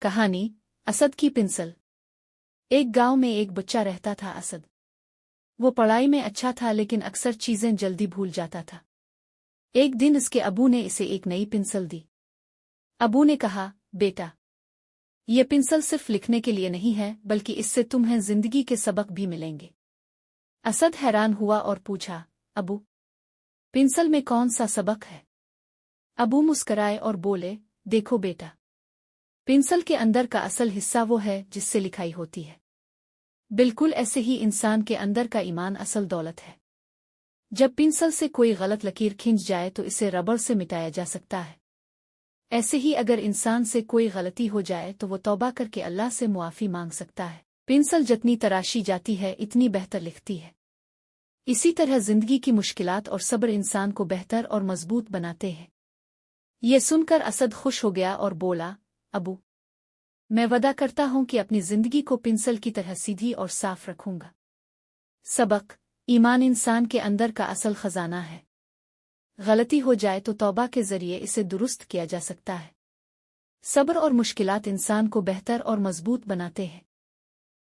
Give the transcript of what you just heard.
कहानी असद की पिंसल। एक गांव में एक बच्चा रहता था असद। वो पढ़ाई में अच्छा था लेकिन अक्सर चीजें जल्दी भूल जाता था। एक दिन इसके अबू ने इसे एक नई पिंसल दी। अबू ने कहा, बेटा, ये पिंसल सिर्फ लिखने के लिए नहीं है बल्कि इससे तुम्हें जिंदगी के सबक भी मिलेंगे। असद हैरान हुआ और पूछा, अबू, पिंसल में कौन सा सबक है? अबू मुस्कराए और बोले, देखो बेटा, पिंसल के अंदर का असल हिस्सा वो है जिससे लिखाई होती है। बिल्कुल ऐसे ही इंसान के अंदर का ईमान असल दौलत है। जब पिंसल से कोई गलत लकीर खिंच जाए तो इसे रबड़ से मिटाया जा सकता है। ऐसे ही अगर इंसान से कोई गलती हो जाए तो वो तौबा करके अल्लाह से मुआफ़ी मांग सकता है। पिंसल जितनी तराशी जाती है इतनी बेहतर लिखती है। इसी तरह जिंदगी की मुश्किलात और सब्र इंसान को बेहतर और मजबूत बनाते हैं। ये सुनकर असद खुश हो गया और बोला, अबू, मैं वादा करता हूं कि अपनी जिंदगी को पिंसल की तरह सीधी और साफ रखूंगा। सबक: ईमान इंसान के अंदर का असल खजाना है। गलती हो जाए तो तौबा के जरिए इसे दुरुस्त किया जा सकता है। सब्र और मुश्किलात इंसान को बेहतर और मजबूत बनाते हैं।